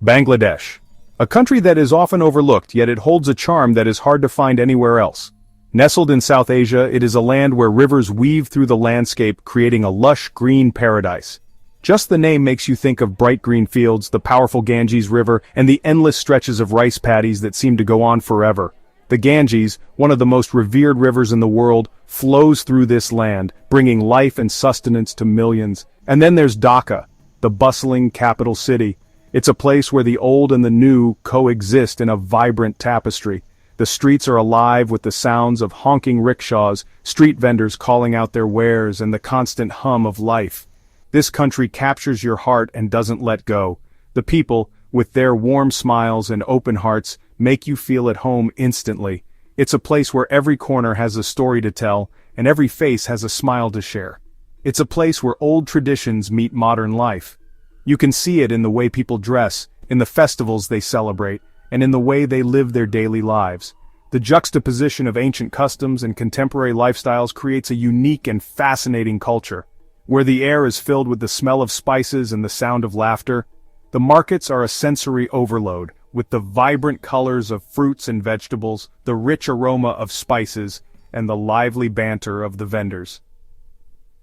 Bangladesh. A country that is often overlooked, yet it holds a charm that is hard to find anywhere else. Nestled in South Asia, it is a land where rivers weave through the landscape, creating a lush green paradise. Just the name makes you think of bright green fields, the powerful Ganges River, and the endless stretches of rice paddies that seem to go on forever. The Ganges, one of the most revered rivers in the world, flows through this land, bringing life and sustenance to millions. And then there's Dhaka, the bustling capital city. It's a place where the old and the new coexist in a vibrant tapestry. The streets are alive with the sounds of honking rickshaws, street vendors calling out their wares, and the constant hum of life. This country captures your heart and doesn't let go. The people, with their warm smiles and open hearts, make you feel at home instantly. It's a place where every corner has a story to tell, and every face has a smile to share. It's a place where old traditions meet modern life. You can see it in the way people dress, in the festivals they celebrate, and in the way they live their daily lives. The juxtaposition of ancient customs and contemporary lifestyles creates a unique and fascinating culture. Where the air is filled with the smell of spices and the sound of laughter, the markets are a sensory overload, with the vibrant colors of fruits and vegetables, the rich aroma of spices, and the lively banter of the vendors.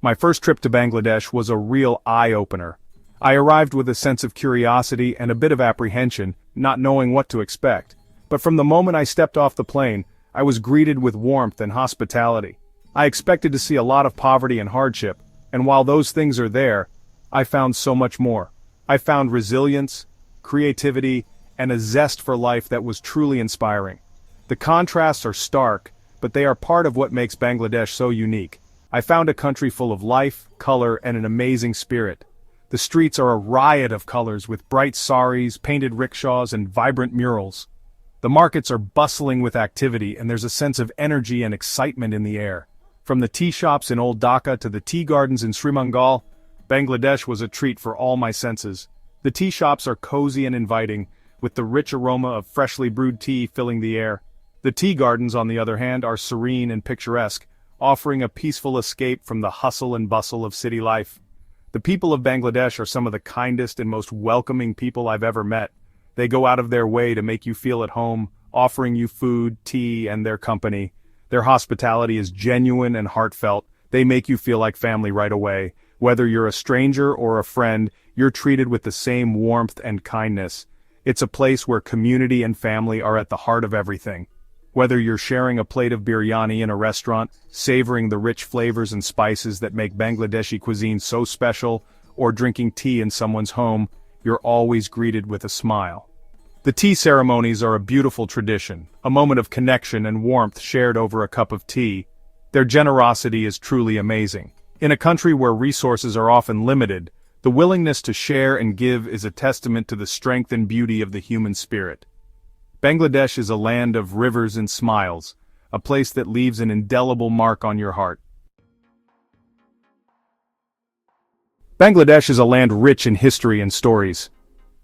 My first trip to Bangladesh was a real eye-opener. I arrived with a sense of curiosity and a bit of apprehension, not knowing what to expect. But from the moment I stepped off the plane, I was greeted with warmth and hospitality. I expected to see a lot of poverty and hardship, and while those things are there, I found so much more. I found resilience, creativity, and a zest for life that was truly inspiring. The contrasts are stark, but they are part of what makes Bangladesh so unique. I found a country full of life, color, and an amazing spirit. The streets are a riot of colors with bright saris, painted rickshaws, and vibrant murals. The markets are bustling with activity, and there's a sense of energy and excitement in the air. From the tea shops in Old Dhaka to the tea gardens in Sri Mangal, Bangladesh was a treat for all my senses. The tea shops are cozy and inviting, with the rich aroma of freshly brewed tea filling the air. The tea gardens, on the other hand, are serene and picturesque, offering a peaceful escape from the hustle and bustle of city life. The people of Bangladesh are some of the kindest and most welcoming people I've ever met. They go out of their way to make you feel at home, offering you food, tea, and their company. Their hospitality is genuine and heartfelt. They make you feel like family right away. Whether you're a stranger or a friend, you're treated with the same warmth and kindness. It's a place where community and family are at the heart of everything. Whether you're sharing a plate of biryani in a restaurant, savoring the rich flavors and spices that make Bangladeshi cuisine so special, or drinking tea in someone's home, you're always greeted with a smile. The tea ceremonies are a beautiful tradition, a moment of connection and warmth shared over a cup of tea. Their generosity is truly amazing. In a country where resources are often limited, the willingness to share and give is a testament to the strength and beauty of the human spirit. Bangladesh is a land of rivers and smiles, a place that leaves an indelible mark on your heart. Bangladesh is a land rich in history and stories.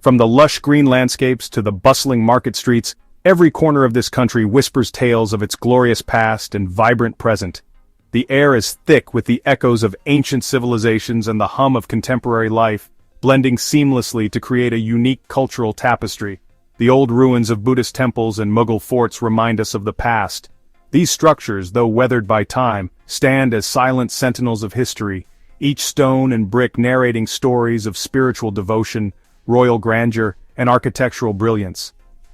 From the lush green landscapes to the bustling market streets, every corner of this country whispers tales of its glorious past and vibrant present. The air is thick with the echoes of ancient civilizations and the hum of contemporary life, blending seamlessly to create a unique cultural tapestry. The old ruins of Buddhist temples and Mughal forts remind us of the past. These structures, though weathered by time, stand as silent sentinels of history, each stone and brick narrating stories of spiritual devotion, royal grandeur, and architectural brilliance.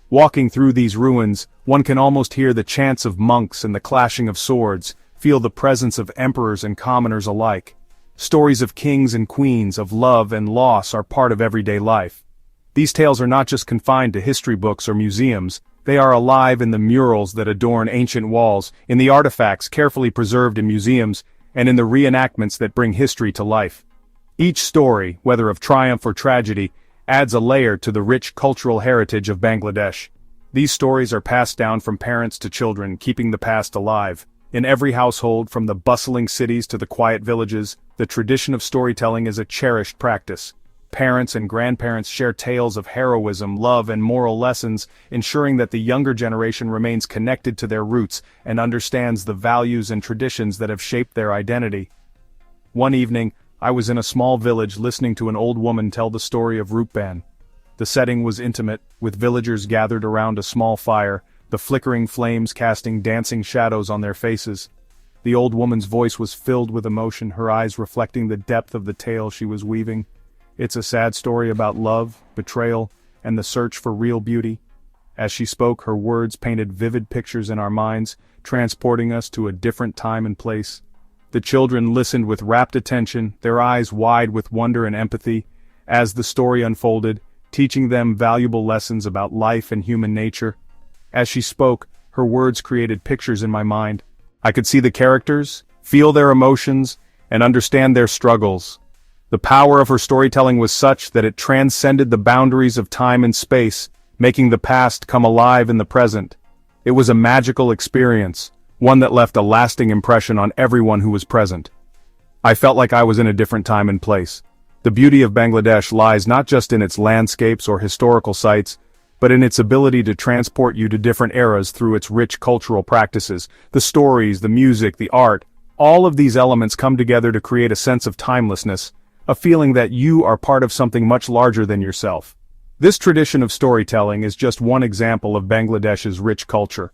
Walking through these ruins, one can almost hear the chants of monks and the clashing of swords, feel the presence of emperors and commoners alike. Stories of kings and queens, of love and loss are part of everyday life. These tales are not just confined to history books or museums, they are alive in the murals that adorn ancient walls, in the artifacts carefully preserved in museums, and in the reenactments that bring history to life. Each story, whether of triumph or tragedy, adds a layer to the rich cultural heritage of Bangladesh. These stories are passed down from parents to children, keeping the past alive. In every household, from the bustling cities to the quiet villages, the tradition of storytelling is a cherished practice. Parents and grandparents share tales of heroism, love, and moral lessons, ensuring that the younger generation remains connected to their roots and understands the values and traditions that have shaped their identity. One evening, I was in a small village listening to an old woman tell the story of Rupan. The setting was intimate, with villagers gathered around a small fire, the flickering flames casting dancing shadows on their faces. The old woman's voice was filled with emotion, her eyes reflecting the depth of the tale she was weaving. It's a sad story about love, betrayal, and the search for real beauty. As she spoke, her words painted vivid pictures in our minds, transporting us to a different time and place. The children listened with rapt attention, their eyes wide with wonder and empathy, as the story unfolded, teaching them valuable lessons about life and human nature. As she spoke, her words created pictures in my mind. I could see the characters, feel their emotions, and understand their struggles. The power of her storytelling was such that it transcended the boundaries of time and space, making the past come alive in the present. It was a magical experience, one that left a lasting impression on everyone who was present. I felt like I was in a different time and place. The beauty of Bangladesh lies not just in its landscapes or historical sites, but in its ability to transport you to different eras through its rich cultural practices. The stories, the music, the art, all of these elements come together to create a sense of timelessness, a feeling that you are part of something much larger than yourself. This tradition of storytelling is just one example of Bangladesh's rich culture.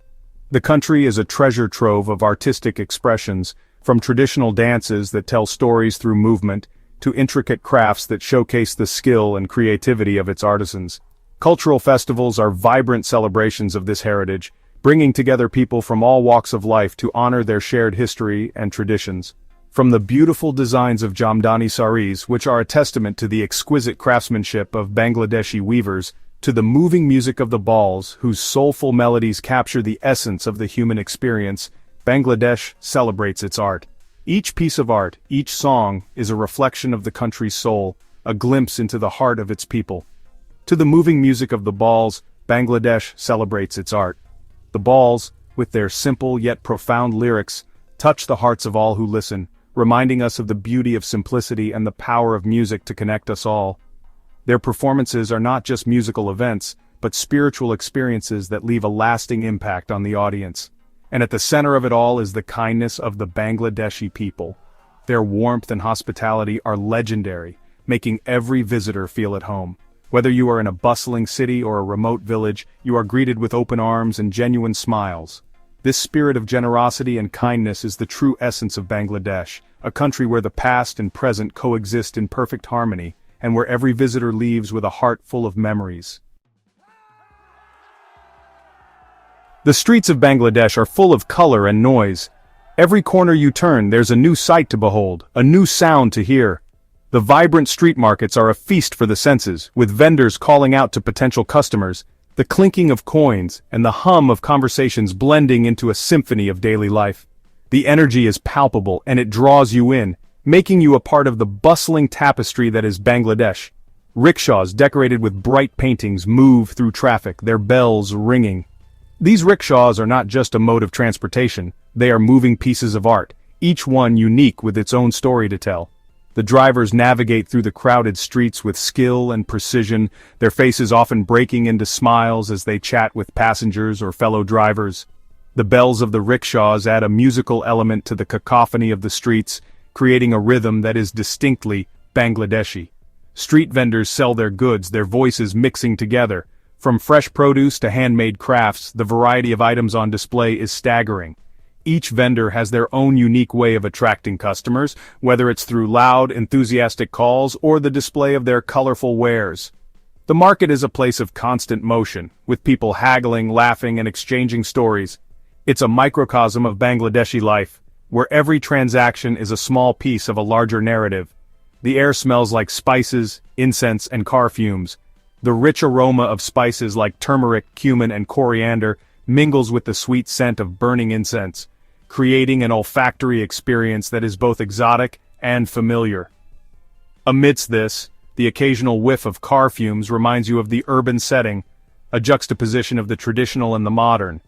The country is a treasure trove of artistic expressions, from traditional dances that tell stories through movement, to intricate crafts that showcase the skill and creativity of its artisans. Cultural festivals are vibrant celebrations of this heritage, bringing together people from all walks of life to honor their shared history and traditions. From the beautiful designs of Jamdani saris, which are a testament to the exquisite craftsmanship of Bangladeshi weavers, to the moving music of the balls, whose soulful melodies capture the essence of the human experience, Bangladesh celebrates its art. Each piece of art, each song, is a reflection of the country's soul, a glimpse into the heart of its people. To the moving music of the balls, Bangladesh celebrates its art. The balls, with their simple yet profound lyrics, touch the hearts of all who listen, reminding us of the beauty of simplicity and the power of music to connect us all. Their performances are not just musical events, but spiritual experiences that leave a lasting impact on the audience. And at the center of it all is the kindness of the Bangladeshi people. Their warmth and hospitality are legendary, making every visitor feel at home. Whether you are in a bustling city or a remote village, you are greeted with open arms and genuine smiles. This spirit of generosity and kindness is the true essence of Bangladesh, a country where the past and present coexist in perfect harmony, and where every visitor leaves with a heart full of memories. The streets of Bangladesh are full of color and noise. Every corner you turn, there's a new sight to behold, a new sound to hear. The vibrant street markets are a feast for the senses, with vendors calling out to potential customers, the clinking of coins and the hum of conversations blending into a symphony of daily life. The energy is palpable and it draws you in, making you a part of the bustling tapestry that is Bangladesh. Rickshaws decorated with bright paintings move through traffic, their bells ringing. These rickshaws are not just a mode of transportation, they are moving pieces of art, each one unique with its own story to tell. The drivers navigate through the crowded streets with skill and precision, their faces often breaking into smiles as they chat with passengers or fellow drivers. The bells of the rickshaws add a musical element to the cacophony of the streets, creating a rhythm that is distinctly Bangladeshi. Street vendors sell their goods, their voices mixing together. From fresh produce to handmade crafts, the variety of items on display is staggering. Each vendor has their own unique way of attracting customers, whether it's through loud, enthusiastic calls or the display of their colorful wares. The market is a place of constant motion, with people haggling, laughing, and exchanging stories. It's a microcosm of Bangladeshi life, where every transaction is a small piece of a larger narrative. The air smells like spices, incense, and car fumes. The rich aroma of spices like turmeric, cumin, and coriander mingles with the sweet scent of burning incense, creating an olfactory experience that is both exotic and familiar. Amidst this, the occasional whiff of car fumes reminds you of the urban setting, a juxtaposition of the traditional and the modern.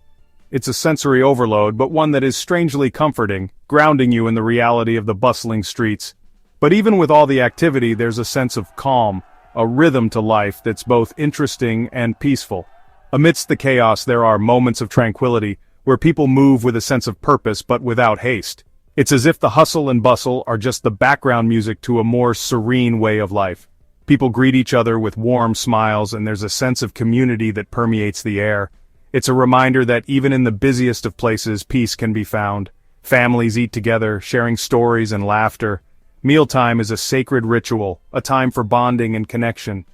It's a sensory overload, but one that is strangely comforting, grounding you in the reality of the bustling streets. But even with all the activity, there's a sense of calm, a rhythm to life that's both interesting and peaceful. Amidst the chaos, there are moments of tranquility, where people move with a sense of purpose but without haste. It's as if the hustle and bustle are just the background music to a more serene way of life. People greet each other with warm smiles, and there's a sense of community that permeates the air. It's a reminder that even in the busiest of places, peace can be found. Families eat together, sharing stories and laughter. Mealtime is a sacred ritual, a time for bonding and connection.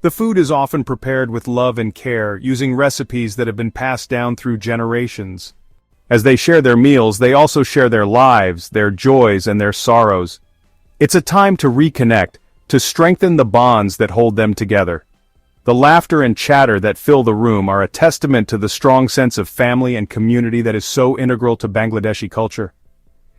The food is often prepared with love and care, using recipes that have been passed down through generations. As they share their meals, they also share their lives, their joys, and their sorrows. It's a time to reconnect, to strengthen the bonds that hold them together. The laughter and chatter that fill the room are a testament to the strong sense of family and community that is so integral to Bangladeshi culture.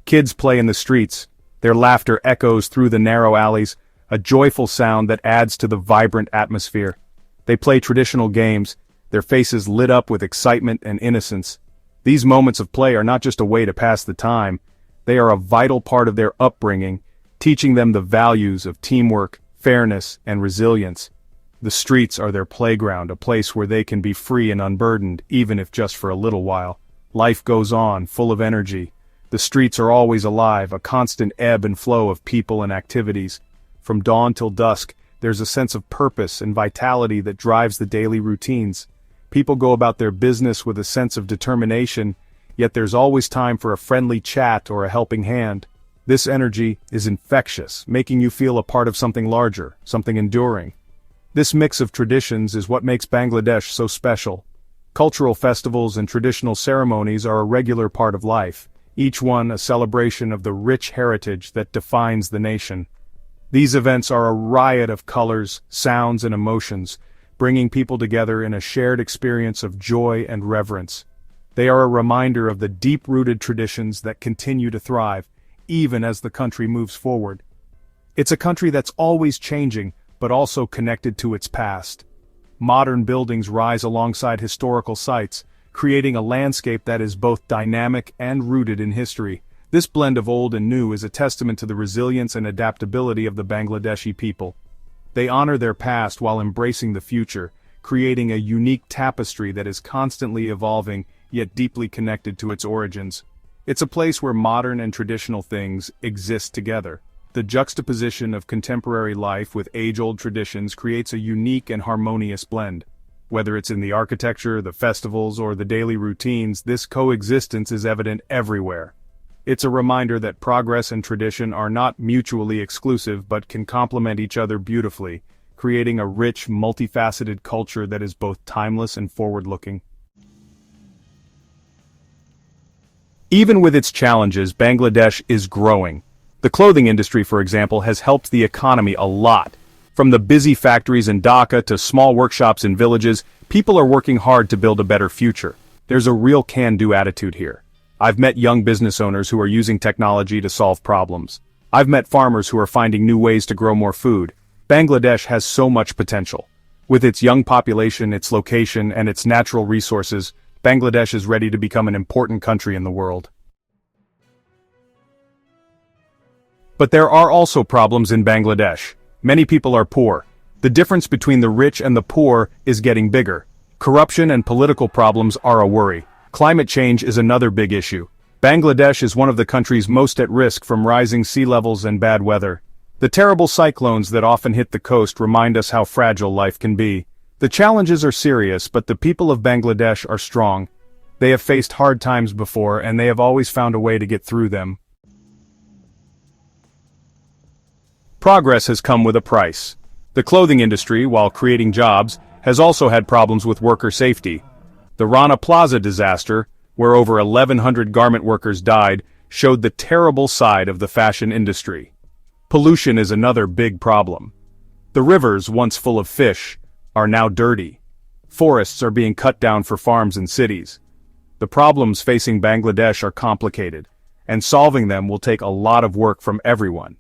Kids play in the streets. Their laughter echoes through the narrow alleys, a joyful sound that adds to the vibrant atmosphere. They play traditional games, their faces lit up with excitement and innocence. These moments of play are not just a way to pass the time, they are a vital part of their upbringing, teaching them the values of teamwork, fairness, and resilience. The streets are their playground, a place where they can be free and unburdened, even if just for a little while. Life goes on, full of energy. The streets are always alive, a constant ebb and flow of people and activities. From dawn till dusk, there's a sense of purpose and vitality that drives the daily routines. People go about their business with a sense of determination, yet there's always time for a friendly chat or a helping hand. This energy is infectious, making you feel a part of something larger, something enduring. This mix of traditions is what makes Bangladesh so special. Cultural festivals and traditional ceremonies are a regular part of life, each one a celebration of the rich heritage that defines the nation. These events are a riot of colors, sounds, and emotions, bringing people together in a shared experience of joy and reverence. They are a reminder of the deep-rooted traditions that continue to thrive, even as the country moves forward. It's a country that's always changing, but also connected to its past. Modern buildings rise alongside historical sites, creating a landscape that is both dynamic and rooted in history. This blend of old and new is a testament to the resilience and adaptability of the Bangladeshi people. They honor their past while embracing the future, creating a unique tapestry that is constantly evolving, yet deeply connected to its origins. It's a place where modern and traditional things exist together. The juxtaposition of contemporary life with age-old traditions creates a unique and harmonious blend. Whether it's in the architecture, the festivals, or the daily routines, this coexistence is evident everywhere. It's a reminder that progress and tradition are not mutually exclusive but can complement each other beautifully, creating a rich, multifaceted culture that is both timeless and forward-looking. Even with its challenges, Bangladesh is growing. The clothing industry, for example, has helped the economy a lot. From the busy factories in Dhaka to small workshops in villages, people are working hard to build a better future. There's a real can-do attitude here. I've met young business owners who are using technology to solve problems. I've met farmers who are finding new ways to grow more food. Bangladesh has so much potential. With its young population, its location, and its natural resources, Bangladesh is ready to become an important country in the world. But there are also problems in Bangladesh. Many people are poor. The difference between the rich and the poor is getting bigger. Corruption and political problems are a worry. Climate change is another big issue. Bangladesh is one of the countries most at risk from rising sea levels and bad weather. The terrible cyclones that often hit the coast remind us how fragile life can be. The challenges are serious, but the people of Bangladesh are strong. They have faced hard times before, and they have always found a way to get through them. Progress has come with a price. The clothing industry, while creating jobs, has also had problems with worker safety. The Rana Plaza disaster, where over 1,100 garment workers died, showed the terrible side of the fashion industry. Pollution is another big problem. The rivers, once full of fish, are now dirty. Forests are being cut down for farms and cities. The problems facing Bangladesh are complicated, and solving them will take a lot of work from everyone.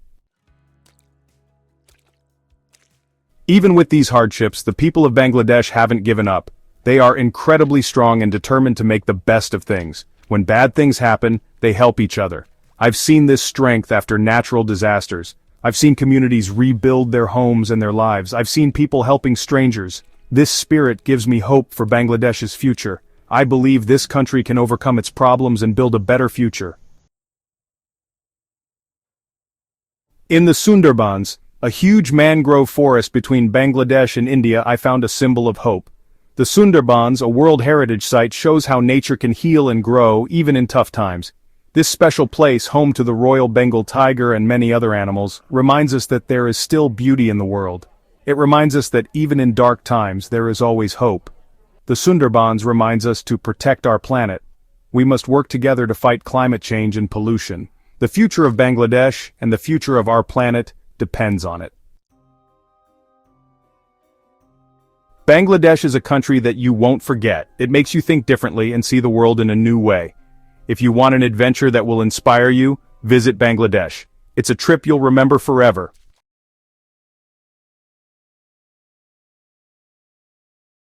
Even with these hardships, the people of Bangladesh haven't given up. They are incredibly strong and determined to make the best of things. When bad things happen, they help each other. I've seen this strength after natural disasters. I've seen communities rebuild their homes and their lives. I've seen people helping strangers. This spirit gives me hope for Bangladesh's future. I believe this country can overcome its problems and build a better future. In the Sundarbans, A huge mangrove forest between Bangladesh and India. I found a symbol of hope. The Sundarbans, a World Heritage Site, shows how nature can heal and grow even in tough times. This special place, home to the Royal Bengal tiger and many other animals, reminds us that there is still beauty in the world. It reminds us that even in dark times there is always hope. The Sundarbans reminds us to protect our planet. We must work together to fight climate change and pollution. The future of Bangladesh and the future of our planet depends on it. Bangladesh is a country that you won't forget. It makes you think differently and see the world in a new way. If you want an adventure that will inspire you, visit Bangladesh. It's a trip you'll remember forever.